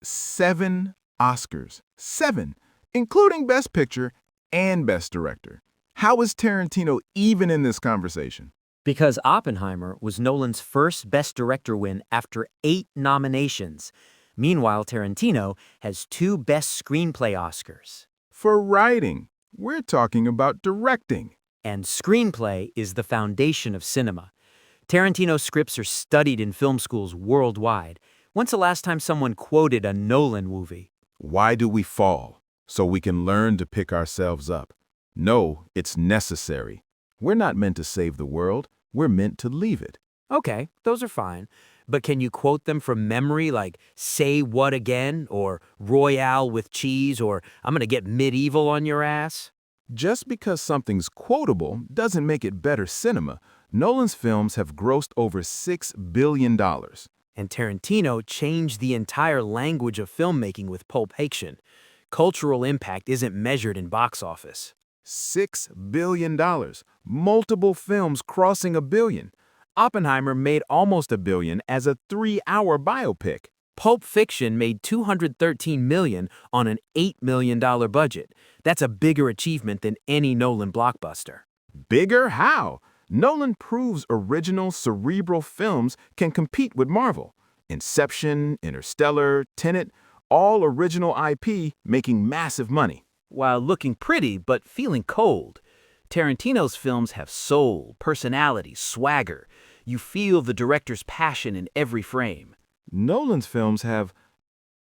7 Oscars. 7, including Best Picture and Best Director. How is Tarantino even in this conversation? Because Oppenheimer was Nolan's first Best Director win after 8 nominations. Meanwhile, Tarantino has 2 Best Screenplay Oscars. For writing, we're talking about directing. And screenplay is the foundation of cinema. Tarantino's scripts are studied in film schools worldwide. When's the last time someone quoted a Nolan movie? Why do we fall? So we can learn to pick ourselves up. No, it's necessary. We're not meant to save the world. We're meant to leave it. Okay, those are fine. But can you quote them from memory, like "Say what again?" or "Royale with cheese," or "I'm gonna get medieval on your ass"? Just because something's quotable doesn't make it better cinema. Nolan's films have grossed over $6 billion. And Tarantino changed the entire language of filmmaking with Pulp Fiction. Cultural impact isn't measured in box office. $6 billion. Multiple films crossing $1 billion. Oppenheimer made almost $1 billion as a 3-hour biopic. Pulp Fiction made $213 million on an $8 million budget. That's a bigger achievement than any Nolan blockbuster. Bigger? How? Nolan proves original cerebral films can compete with Marvel. Inception, Interstellar, Tenet, all original IP making massive money. While looking pretty but feeling cold. Tarantino's films have soul, personality, swagger. You feel the director's passion in every frame. Nolan's films have...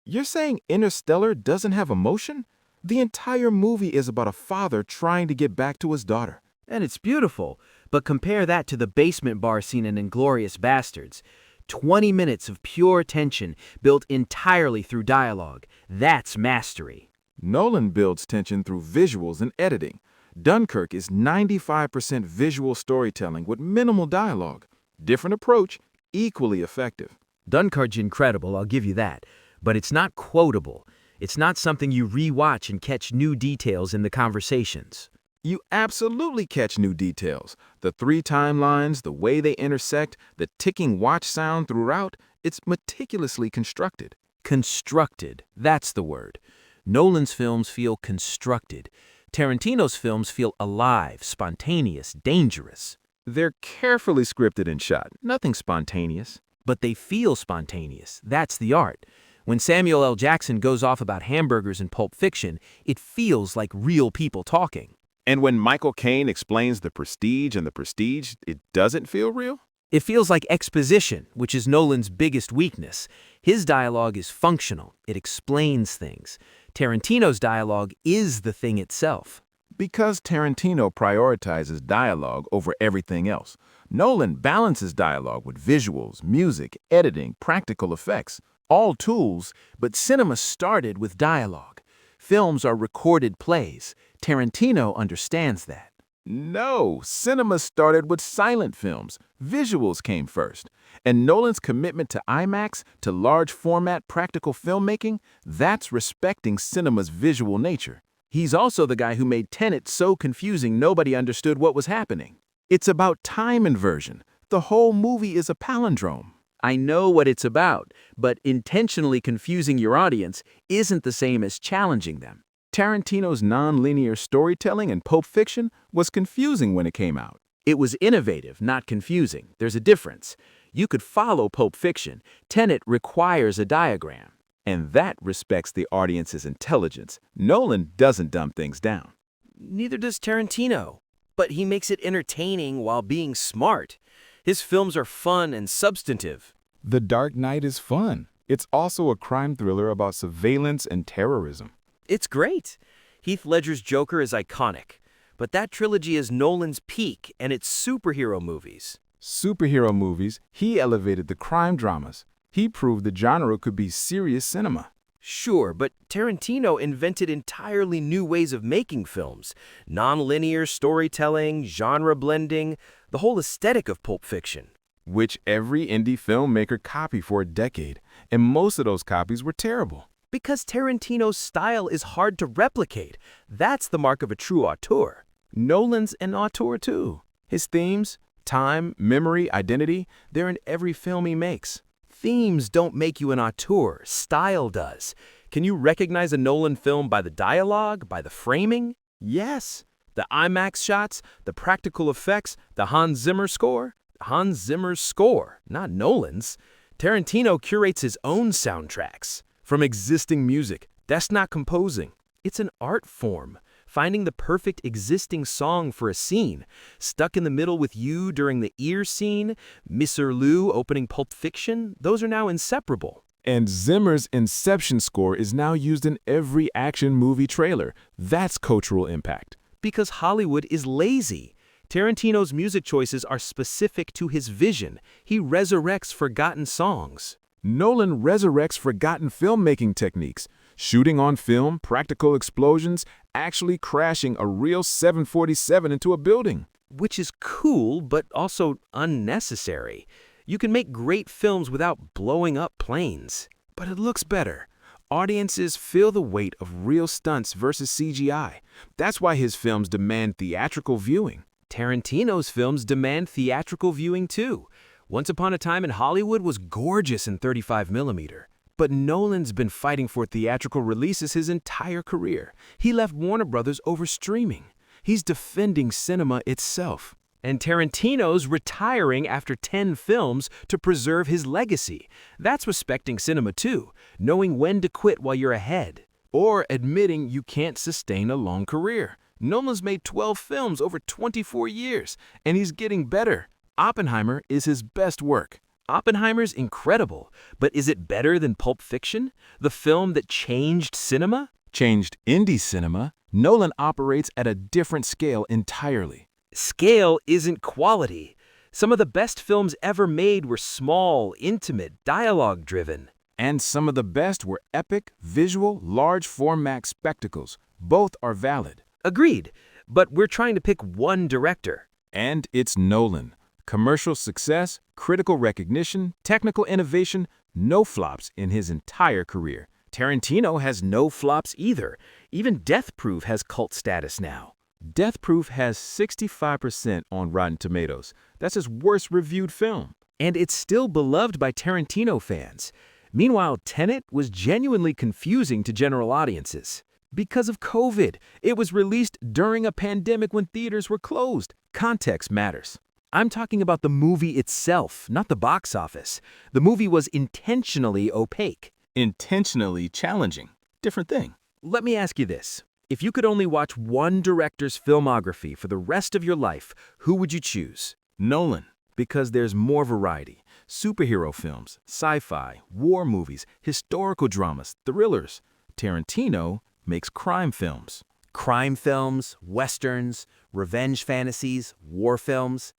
You're saying Interstellar doesn't have emotion? The entire movie is about a father trying to get back to his daughter. And it's beautiful, but compare that to the basement bar scene in Inglourious Bastards. 20 minutes of pure tension built entirely through dialogue. That's mastery. Nolan builds tension through visuals and editing. Dunkirk is 95% visual storytelling with minimal dialogue. Different approach, equally effective. Dunkirk's incredible, I'll give you that. But it's not quotable. It's not something you re-watch and catch new details in the conversations. You absolutely catch new details. The 3 timelines, the way they intersect, the ticking watch sound throughout, it's meticulously constructed. Constructed, that's the word. Nolan's films feel constructed. Tarantino's films feel alive, spontaneous, dangerous. They're carefully scripted and shot, nothing spontaneous. But they feel spontaneous. That's the art. When Samuel L. Jackson goes off about hamburgers in Pulp Fiction, it feels like real people talking. And when Michael Caine explains the Prestige and the Prestige, it doesn't feel real? It feels like exposition, which is Nolan's biggest weakness. His dialogue is functional. It explains things. Tarantino's dialogue is the thing itself. Because Tarantino prioritizes dialogue over everything else. Nolan balances dialogue with visuals, music, editing, practical effects. All tools, but cinema started with dialogue. Films are recorded plays. Tarantino understands that. No, cinema started with silent films. Visuals came first. And Nolan's commitment to IMAX, to large format practical filmmaking, that's respecting cinema's visual nature. He's also the guy who made Tenet so confusing nobody understood what was happening. It's about time inversion. The whole movie is a palindrome. I know what it's about, but intentionally confusing your audience isn't the same as challenging them. Tarantino's non-linear storytelling in Pulp Fiction was confusing when it came out. It was innovative, not confusing. There's a difference. You could follow Pulp Fiction. Tenet requires a diagram. And that respects the audience's intelligence. Nolan doesn't dumb things down. Neither does Tarantino. But he makes it entertaining while being smart. His films are fun and substantive. The Dark Knight is fun. It's also a crime thriller about surveillance and terrorism. It's great. Heath Ledger's Joker is iconic. But that trilogy is Nolan's peak, and it's superhero movies. Superhero movies, he elevated the crime dramas. He proved the genre could be serious cinema. Sure, but Tarantino invented entirely new ways of making films. Non-linear storytelling, genre blending, the whole aesthetic of Pulp Fiction. Which every indie filmmaker copied for a decade, and most of those copies were terrible. Because Tarantino's style is hard to replicate. That's the mark of a true auteur. Nolan's an auteur too. His themes, time, memory, identity, they're in every film he makes. Themes don't make you an auteur, style does. Can you recognize a Nolan film by the dialogue, by the framing? Yes. The IMAX shots, the practical effects, the Hans Zimmer score? Hans Zimmer's score, not Nolan's. Tarantino curates his own soundtracks. From existing music, that's not composing. It's an art form. Finding the perfect existing song for a scene. Stuck in the Middle with You during the ear scene, Mr. Lou opening Pulp Fiction, those are now inseparable. And Zimmer's Inception score is now used in every action movie trailer. That's cultural impact. Because Hollywood is lazy. Tarantino's music choices are specific to his vision. He resurrects forgotten songs. Nolan resurrects forgotten filmmaking techniques. Shooting on film, practical explosions, actually crashing a real 747 into a building. Which is cool, but also unnecessary. You can make great films without blowing up planes. But it looks better. Audiences feel the weight of real stunts versus CGI. That's why his films demand theatrical viewing. Tarantino's films demand theatrical viewing too. Once Upon a Time in Hollywood was gorgeous in 35mm. But Nolan's been fighting for theatrical releases his entire career. He left Warner Brothers over streaming. He's defending cinema itself. And Tarantino's retiring after 10 films to preserve his legacy. That's respecting cinema too, knowing when to quit while you're ahead. Or admitting you can't sustain a long career. Nolan's made 12 films over 24 years, and he's getting better. Oppenheimer is his best work. Oppenheimer's incredible, but is it better than Pulp Fiction? The film that changed cinema? Changed indie cinema. Nolan operates at a different scale entirely. Scale isn't quality. Some of the best films ever made were small, intimate, dialogue-driven. And some of the best were epic, visual, large-format spectacles. Both are valid. Agreed, but we're trying to pick one director. And it's Nolan. Commercial success, critical recognition, technical innovation, no flops in his entire career. Tarantino has no flops either. Even Death Proof has cult status now. Death Proof has 65% on Rotten Tomatoes. That's his worst reviewed film. And it's still beloved by Tarantino fans. Meanwhile, Tenet was genuinely confusing to general audiences. Because of COVID, it was released during a pandemic when theaters were closed. Context matters. I'm talking about the movie itself, not the box office. The movie was intentionally opaque. Intentionally challenging. Different thing. Let me ask you this. If you could only watch one director's filmography for the rest of your life, who would you choose? Nolan, because there's more variety. Superhero films, sci-fi, war movies, historical dramas, thrillers. Tarantino makes crime films. Crime films, westerns, revenge fantasies, war films.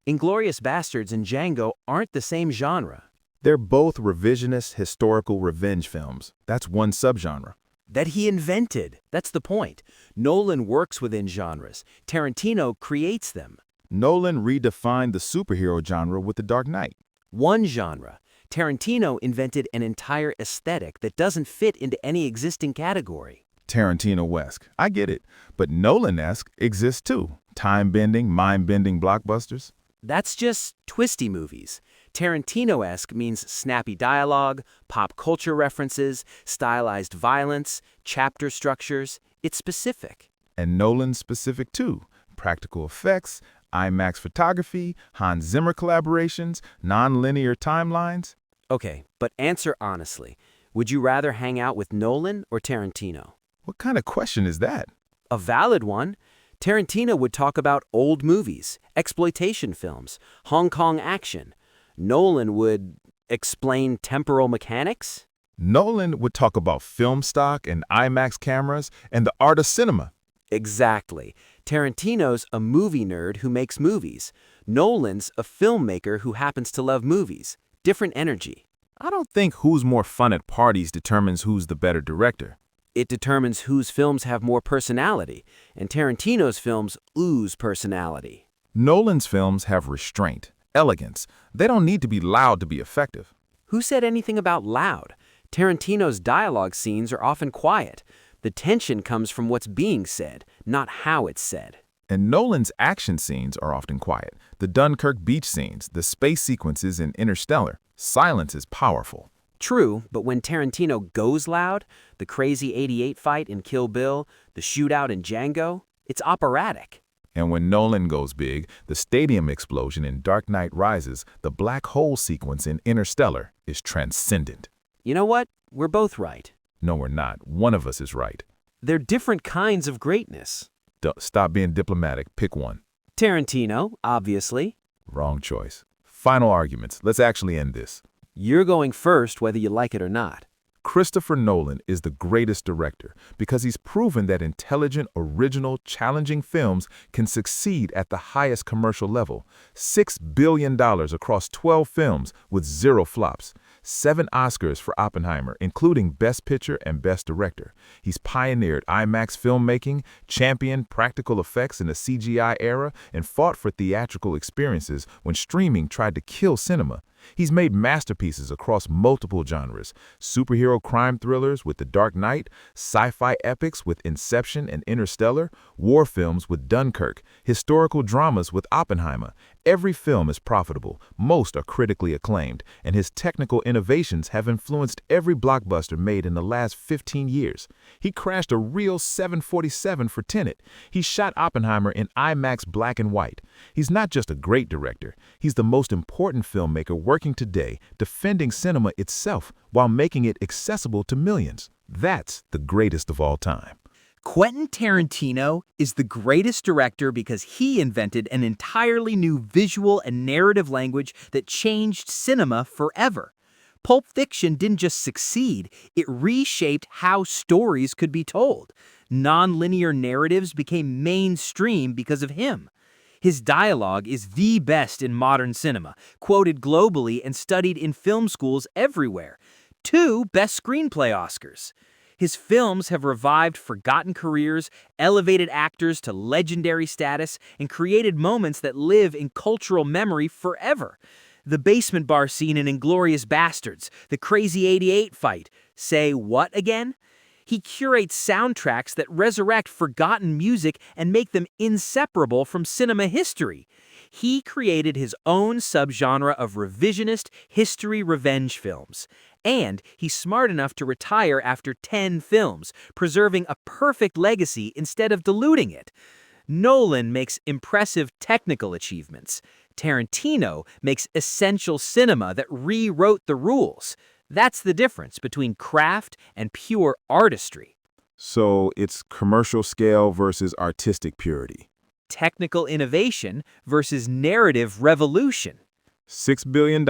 Inglourious Basterds and Django aren't the same genre. They're both revisionist historical revenge films. That's one subgenre. That he invented. That's the point. Nolan works within genres. Tarantino creates them. Nolan redefined the superhero genre with The Dark Knight. One genre. Tarantino invented an entire aesthetic that doesn't fit into any existing category. Tarantino-esque. I get it. But Nolan-esque exists too. Time-bending, mind-bending blockbusters. That's just twisty movies. Tarantino-esque means snappy dialogue, pop culture references, stylized violence, chapter structures. It's specific. And Nolan's specific too. Practical effects, IMAX photography, Hans Zimmer collaborations, non-linear timelines. Okay, but answer honestly. Would you rather hang out with Nolan or Tarantino? What kind of question is that? A valid one. Tarantino would talk about old movies, exploitation films, Hong Kong action. Nolan would explain temporal mechanics? Nolan would talk about film stock and IMAX cameras and the art of cinema. Exactly. Tarantino's a movie nerd who makes movies. Nolan's a filmmaker who happens to love movies. Different energy. I don't think who's more fun at parties determines who's the better director. It determines whose films have more personality, and Tarantino's films ooze personality. Nolan's films have restraint, elegance. They don't need to be loud to be effective. Who said anything about loud? Tarantino's dialogue scenes are often quiet. The tension comes from what's being said, not how it's said. And Nolan's action scenes are often quiet. The Dunkirk beach scenes, the space sequences in Interstellar, silence is powerful. True, but when Tarantino goes loud, the crazy 88 fight in Kill Bill, the shootout in Django, it's operatic. And when Nolan goes big, the stadium explosion in Dark Knight Rises, the black hole sequence in Interstellar is transcendent. You know what? We're both right. No, we're not. One of us is right. They're different kinds of greatness. Stop being diplomatic. Pick one. Tarantino, obviously. Wrong choice. Final arguments. Let's actually end this. You're going first whether you like it or not. Christopher Nolan is the greatest director because he's proven that intelligent, original, challenging films can succeed at the highest commercial level. $6 billion across 12 films with 0 flops. 7 Oscars for Oppenheimer, including Best Picture and Best Director. He's pioneered IMAX filmmaking, championed practical effects in the CGI era, and fought for theatrical experiences when streaming tried to kill cinema. He's made masterpieces across multiple genres, superhero crime thrillers with The Dark Knight, sci-fi epics with Inception and Interstellar, war films with Dunkirk, historical dramas with Oppenheimer. Every film is profitable, most are critically acclaimed, and his technical innovations have influenced every blockbuster made in the last 15 years. He crashed a real 747 for Tenet. He shot Oppenheimer in IMAX black and white. He's not just a great director, he's the most important filmmaker working today, defending cinema itself while making it accessible to millions. That's the greatest of all time. Quentin Tarantino is the greatest director because he invented an entirely new visual and narrative language that changed cinema forever. Pulp Fiction didn't just succeed, it reshaped how stories could be told. Non-linear narratives became mainstream because of him. His dialogue is the best in modern cinema, quoted globally and studied in film schools everywhere. 2 Best Screenplay Oscars. His films have revived forgotten careers, elevated actors to legendary status, and created moments that live in cultural memory forever. The basement bar scene in Inglourious Basterds, the crazy 88 fight. Say what again? He curates soundtracks that resurrect forgotten music and make them inseparable from cinema history. He created his own subgenre of revisionist history revenge films. And he's smart enough to retire after 10 films, preserving a perfect legacy instead of diluting it. Nolan makes impressive technical achievements. Tarantino makes essential cinema that rewrote the rules. That's the difference between craft and pure artistry. So it's commercial scale versus artistic purity. Technical innovation versus narrative revolution. $6 billion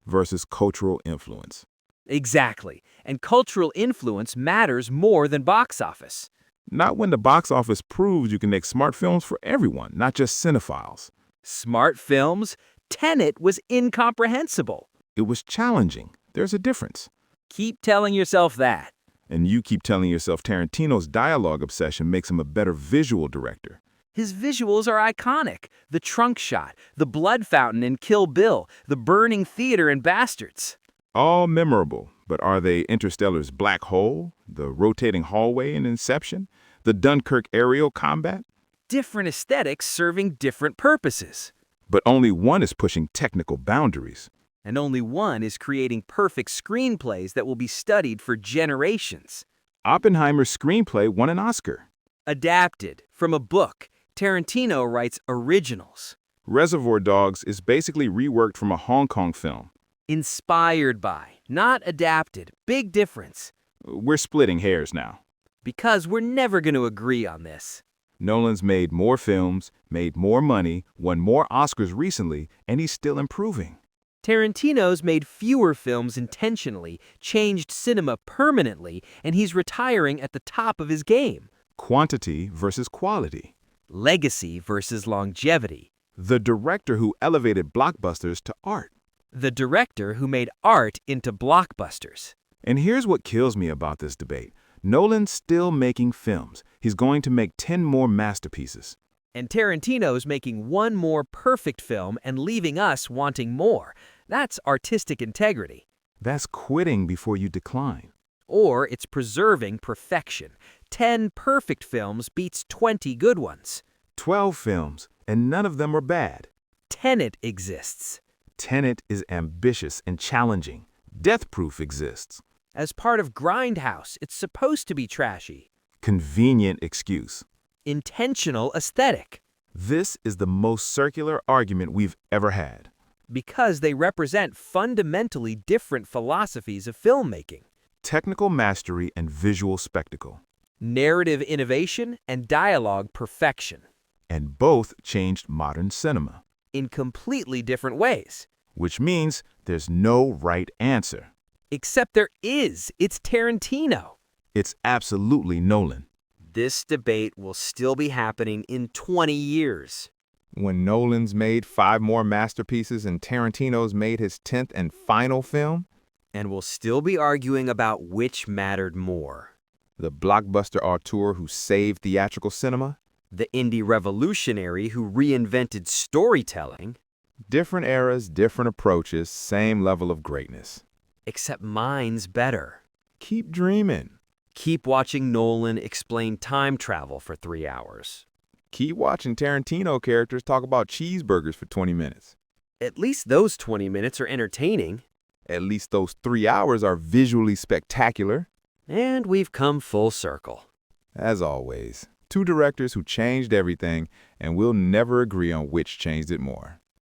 versus cultural influence. Exactly. And cultural influence matters more than box office. Not when the box office proves you can make smart films for everyone, not just cinephiles. Smart films? Tenet was incomprehensible. It was challenging. There's a difference. Keep telling yourself that. And you keep telling yourself Tarantino's dialogue obsession makes him a better visual director. His visuals are iconic. The trunk shot, the blood fountain in Kill Bill, the burning theater in Bastards. All memorable, but are they Interstellar's black hole, the rotating hallway in Inception, the Dunkirk aerial combat? Different aesthetics serving different purposes. But only one is pushing technical boundaries. And only one is creating perfect screenplays that will be studied for generations. Oppenheimer's screenplay won an Oscar. Adapted from a book, Tarantino writes originals. Reservoir Dogs is basically reworked from a Hong Kong film. Inspired by, not adapted. Big difference. We're splitting hairs now. Because we're never going to agree on this. Nolan's made more films, made more money, won more Oscars recently, and he's still improving. Tarantino's made fewer films intentionally, changed cinema permanently, and he's retiring at the top of his game. Quantity versus quality. Legacy versus longevity. The director who elevated blockbusters to art. The director who made art into blockbusters. And here's what kills me about this debate. Nolan's still making films. He's going to make 10 more masterpieces. And Tarantino's making one more perfect film and leaving us wanting more. That's artistic integrity. That's quitting before you decline. Or it's preserving perfection. 10 perfect films beats 20 good ones. 12 films, and none of them are bad. Tenet exists. Tenet is ambitious and challenging. Death Proof exists. As part of Grindhouse, it's supposed to be trashy. Convenient excuse. Intentional aesthetic. This is the most circular argument we've ever had. Because they represent fundamentally different philosophies of filmmaking. Technical mastery and visual spectacle. Narrative innovation and dialogue perfection. And both changed modern cinema. In completely different ways. Which means there's no right answer. Except there is. It's Tarantino. It's absolutely Nolan. This debate will still be happening in 20 years. When Nolan's made 5 more masterpieces and Tarantino's made his 10th and final film? And we'll still be arguing about which mattered more. The blockbuster auteur who saved theatrical cinema? The indie revolutionary who reinvented storytelling? Different eras, different approaches, same level of greatness. Except mine's better. Keep dreaming. Keep watching Nolan explain time travel for 3 hours. Keep watching Tarantino characters talk about cheeseburgers for 20 minutes. At least those 20 minutes are entertaining. At least those 3 hours are visually spectacular. And we've come full circle. As always, 2 directors who changed everything, and we'll never agree on which changed it more.